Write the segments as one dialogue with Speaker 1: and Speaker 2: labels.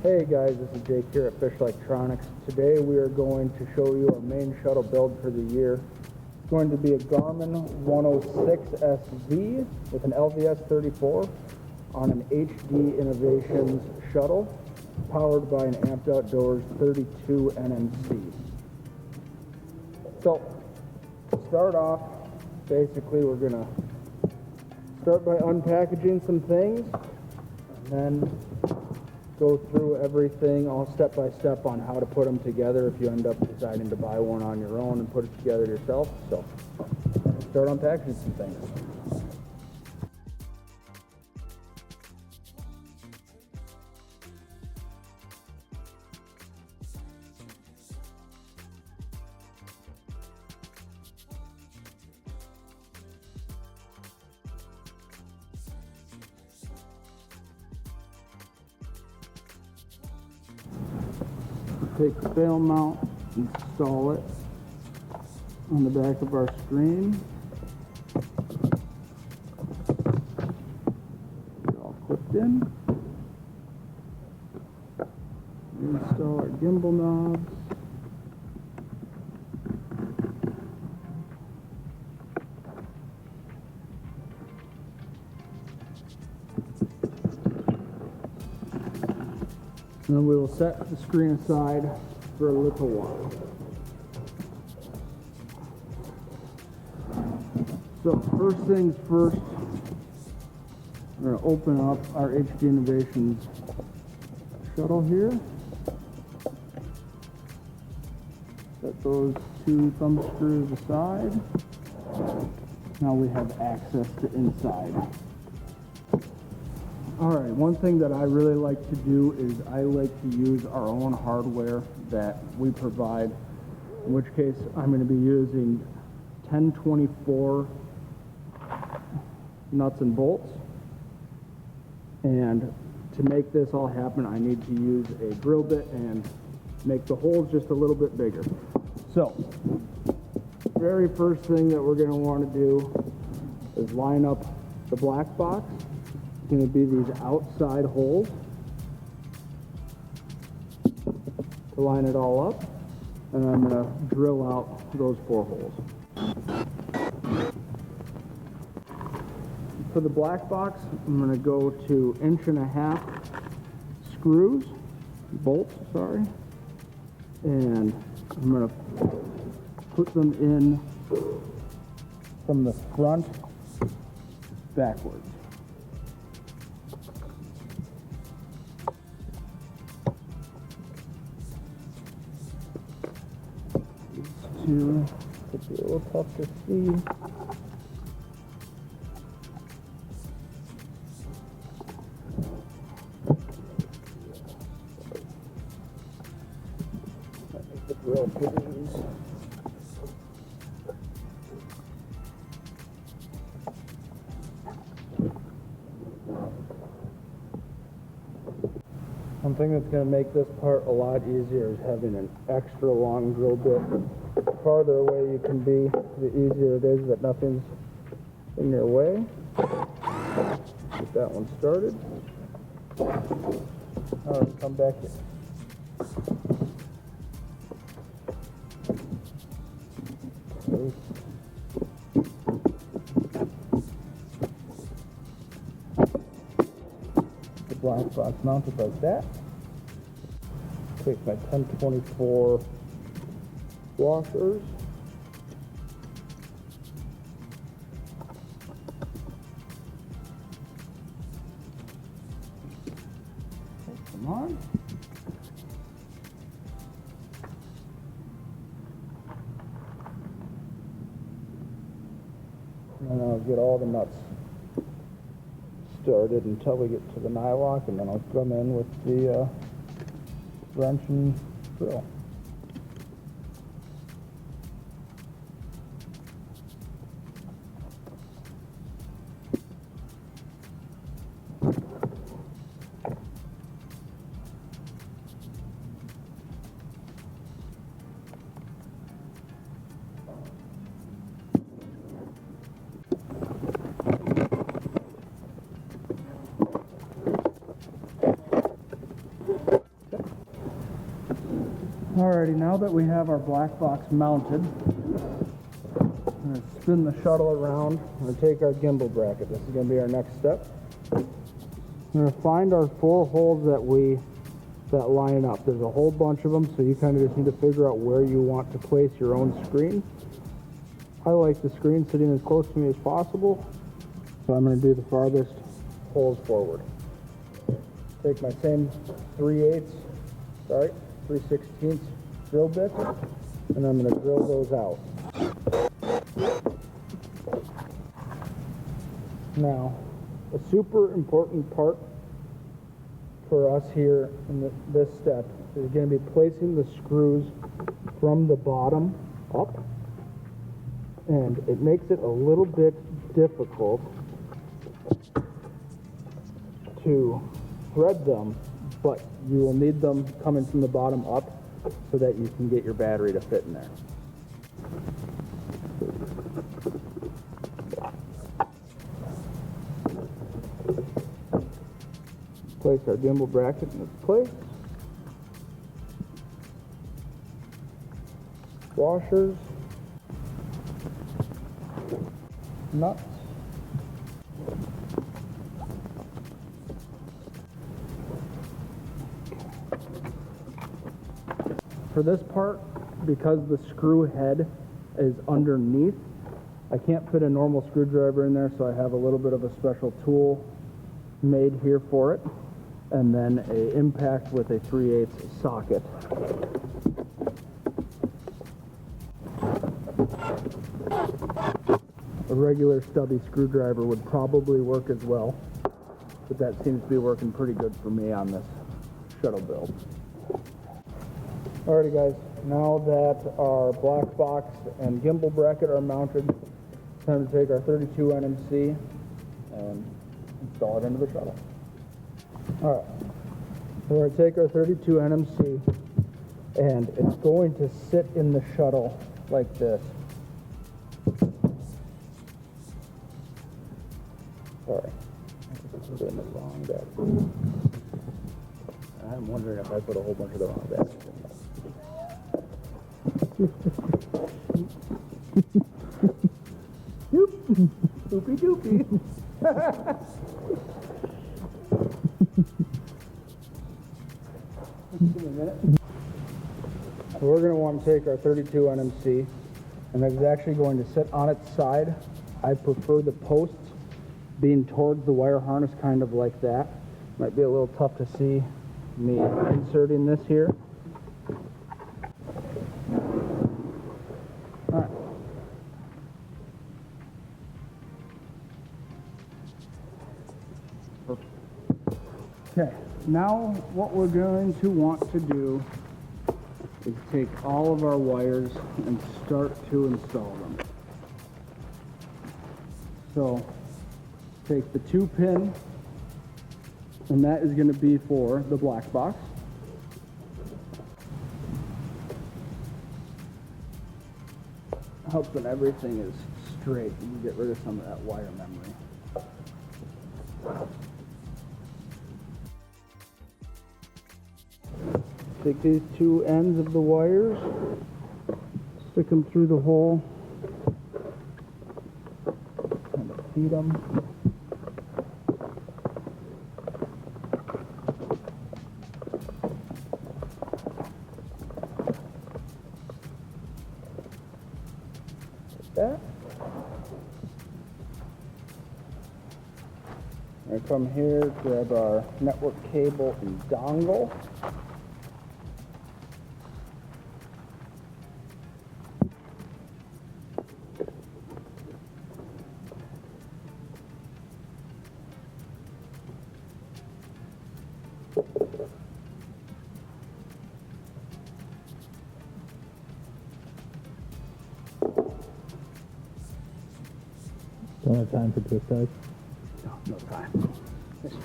Speaker 1: Hey guys, this is Jake here at Lectronics. Today we are going to show you our main shuttle build for the year. It's going to be a Garmin 106 SV with an LVS 34 on an HD Innovations shuttle powered by an Amped Outdoors 32 NMC. So, to start off, basically we're going to start by unpackaging some things and then go through everything all step by step on how to put them together if you end up deciding to buy one on your own and put it together yourself. So start unpackaging some things. Take the fail mount, install it on the back of our screen. Get it all clipped in. Install our gimbal knobs. And then we will set the screen aside for a little while. So first things first, we're going to open up our HD Innovations shuttle here. Set those two thumb screws aside. Now we have access to inside. Alright, one thing that I really like to do is I like to use our own hardware that we provide, in which case I'm going to be using 1024 nuts and bolts, and to make this all happen I need to use a drill bit and make the holes just a little bit bigger. So, very first thing that we're going to want to do is line up the black box. Going to be these outside holes to line it all up, and I'm going to drill out those 4 holes. For the black box, I'm going to go to 1.5 screws, bolts, sorry, and I'm going to put them in from the front backwards. Could be a little tough to see. I think the drill pins. One thing that's going to make this part a lot easier is having an extra long drill bit. The farther away you can be, the easier it is that nothing's in your way. Get that one started. Alright, come back here. The black box mounted like that. Take my 1024 washers. Come on. And then I'll get all the nuts started until we get to the nylock, and then I'll come in with the wrench and drill. Alrighty, now that we have our black box mounted, I'm going to spin the shuttle around. I'm going to take our gimbal bracket. This is going to be our next step. I'm going to find our 4 holes that line up. There's a whole bunch of them, so you kind of just need to figure out where you want to place your own screen. I like the screen sitting as close to me as possible, so I'm going to do the farthest holes forward. Take my same 3/16 drill bit, and I'm going to drill those out. Now, a super important part for us here in this step is going to be placing the screws from the bottom up, and it makes it a little bit difficult to thread them, but you will need them coming from the bottom up so that you can get your battery to fit in there. Place our gimbal bracket in its place. Washers. Nuts. For this part, because the screw head is underneath, I can't fit a normal screwdriver in there, so I have a little bit of a special tool made here for it, and then an impact with a 3/8 socket. A regular stubby screwdriver would probably work as well, but that seems to be working pretty good for me on this shuttle build. Alrighty guys, now that our black box and gimbal bracket are mounted, it's time to take our 32 NMC and install it into the shuttle. Alright, so we're going to take our 32 NMC and it's going to sit in the shuttle like this. Sorry, I'm doing the wrong battery. I'm wondering if I put a whole bunch of the wrong batteries in. Doopy doopy. Give me a minute. So we're going to want to take our 32 NMC, and it's actually going to sit on its side. I prefer the posts being towards the wire harness, kind of like that. Might be a little tough to see me inserting this here. Okay, now what we're going to want to do is take all of our wires and start to install them. So, take the 2-pin, and that is going to be for the black box. Helps when everything is straight and you get rid of some of that wire memory. Take these 2 ends of the wires, stick them through the hole, and feed them. Like that. I come here, grab our network cable and dongle.
Speaker 2: Don't have time for twist ties?
Speaker 1: No time. There's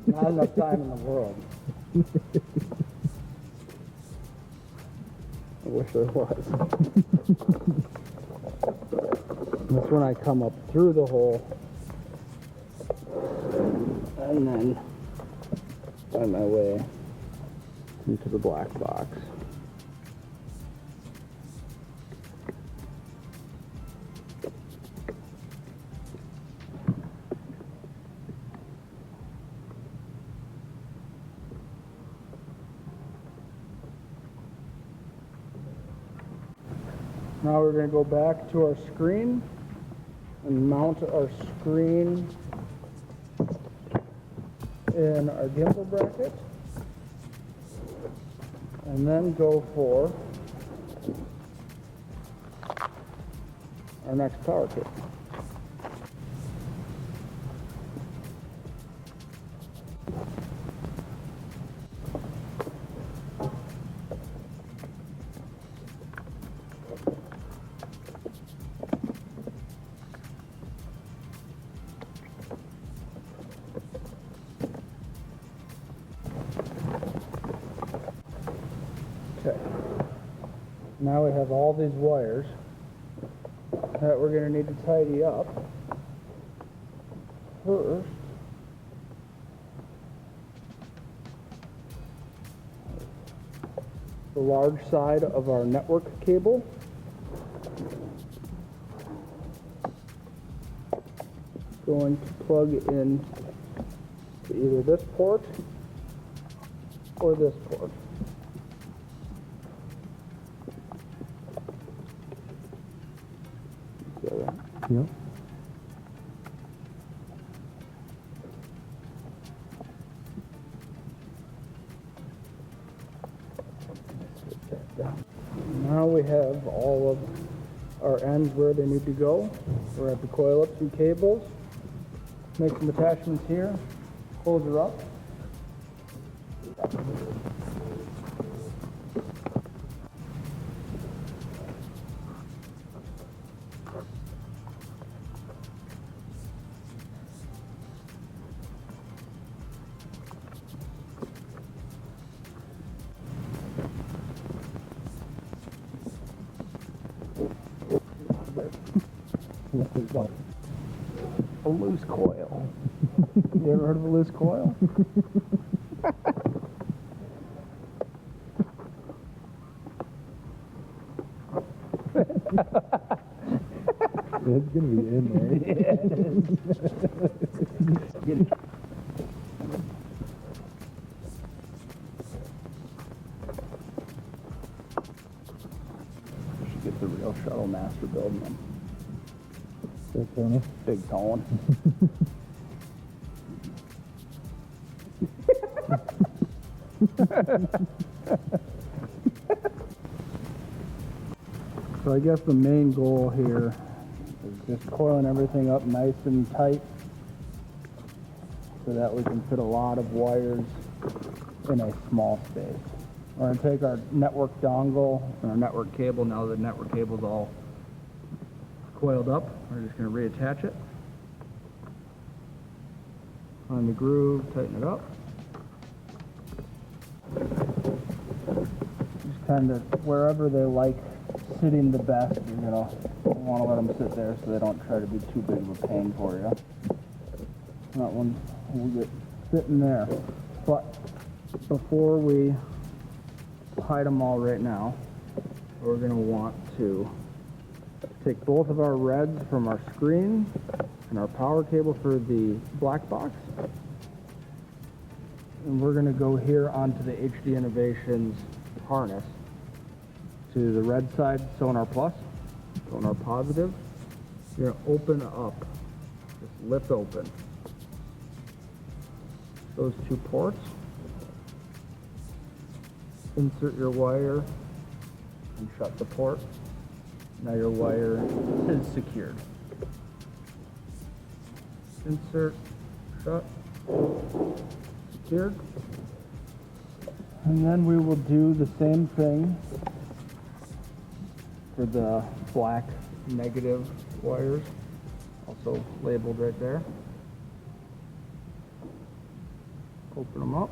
Speaker 1: not enough time in the world. I wish there was. That's when I come up through the hole and then find my way into the black box. Now we're going to go back to our screen and mount our screen in our gimbal bracket, and then go for our next power kit. Okay, now we have all these wires that we're going to need to tidy up. First, the large side of our network cable. Going to plug in to either this port or this port.
Speaker 2: Yep.
Speaker 1: Now we have all of our ends where they need to go. We're going to have to coil up some cables, make some attachments here, close her up. A loose coil. You ever heard of a loose coil?
Speaker 2: It's gonna be in there.
Speaker 1: Yeah, it is. Get it. We should get the real shuttle master building them.
Speaker 2: Big Tony.
Speaker 1: Big Tone. So I guess the main goal here is just coiling everything up nice and tight so that we can fit a lot of wires in a small space. We're going to take our network dongle and our network cable. Now the network cable's all coiled up, we're just going to reattach it. Find the groove, tighten it up. Just kind of wherever they like sitting the best, you're going to want to let them sit there so they don't try to be too big of a pain for you. That one will get sitting there. But before we hide them all right now, we're going to want to take both of our reds from our screen and our power cable for the black box. And we're going to go here onto the HD Innovations harness to the red side, sonar plus, sonar positive. You're going to open up, just lift open those two ports. Insert your wire and shut the port. Now your wire is secured. Insert, shut, secured. And then we will do the same thing for the black negative wires, also labeled right there. Open them up.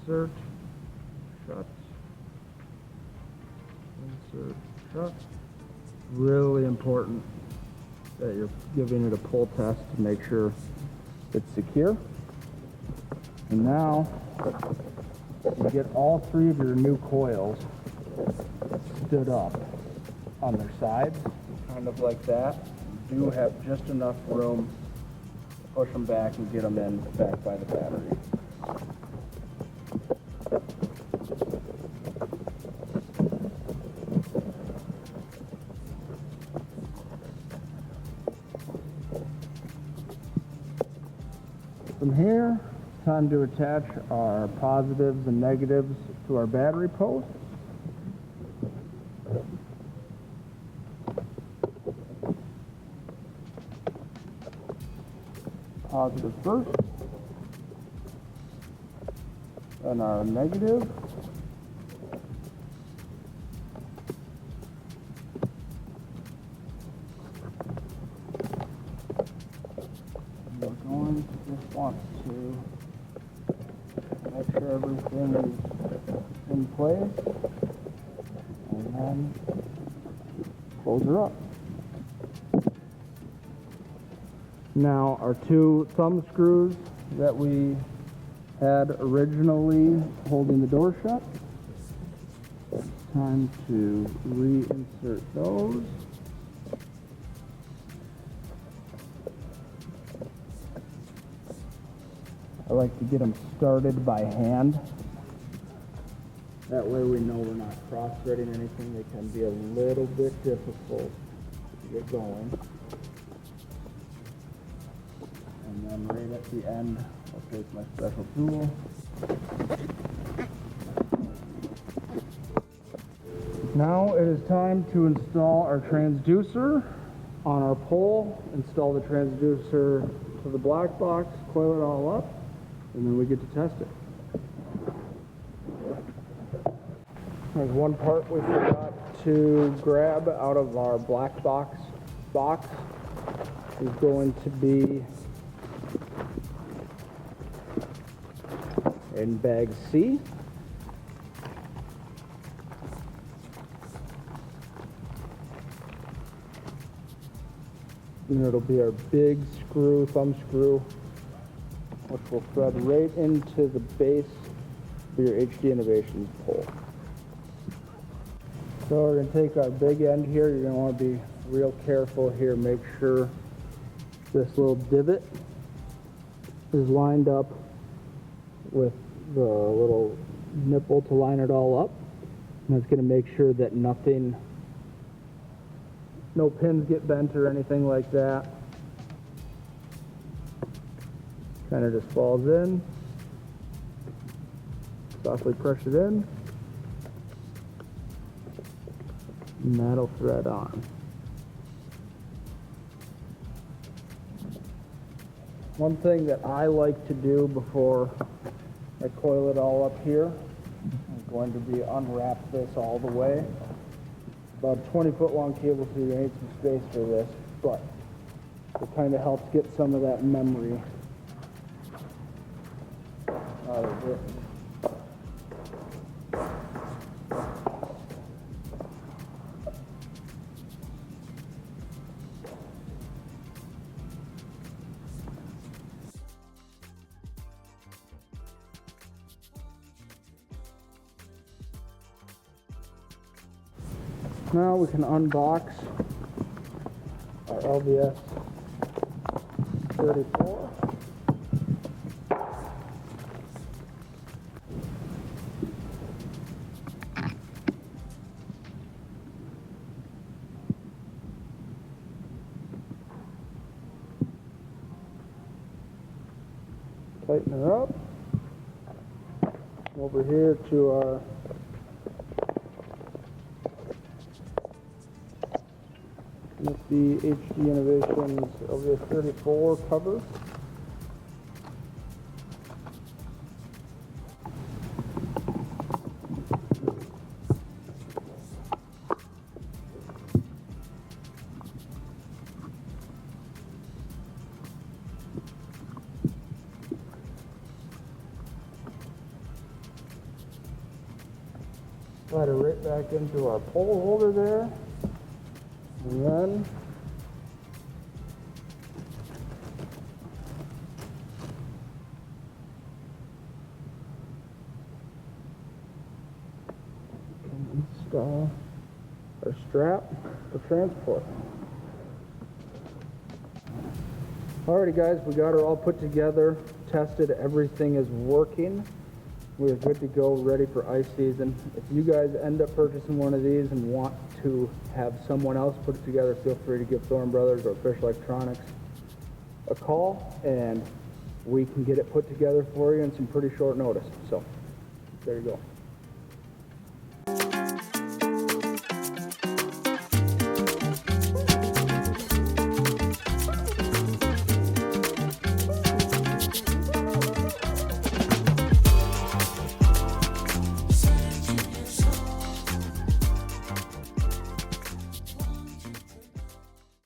Speaker 1: Insert, shut, insert, shut. Really important that you're giving it a pull test to make sure it's secure. And now you get all three of your new coils stood up on their sides, kind of like that. You do have just enough room to push them back and get them in back by the battery. From here, it's time to attach our positives and negatives to our battery posts. Positive first, and our negative. We're going to just want to make sure everything is in place, and then close her up. Now our two thumb screws that we had originally holding the door shut, it's time to reinsert those. I like to get them started by hand. That way we know we're not cross-threading anything. They can be a little bit difficult to get going. And then right at the end, I'll take my special tool. Now it is time to install our transducer on our pole. Install the transducer to the black box, coil it all up, and then we get to test it. There's one part we forgot to grab out of our black box is going to be in bag C. And it'll be our big screw, thumb screw, which will thread right into the base of your HD Innovations pole. So we're going to take our big end here. You're going to want to be real careful here. Make sure this little divot is lined up with the little nipple to line it all up. And it's going to make sure that no pins get bent or anything like that. Kind of just falls in. Softly press it in. And that'll thread on. One thing that I like to do before I coil it all up here, I'm going to be unwrap this all the way. About a 20-foot long cable, so you're going to need some space for this, but it kind of helps get some of that memory out of it. Now we can unbox our LVS 34. Tighten her up. Over here to our with the HD Innovations LVS 34 cover. Slide it right back into our pole holder there. And then install our strap for transport. Alrighty guys, we got her all put together, tested, everything is working. We're good to go, ready for ice season. If you guys end up purchasing one of these and want to have someone else put it together, feel free to give Thorne Bros or Fish Lectronics a call and we can get it put together for you in some pretty short notice. So, there you go.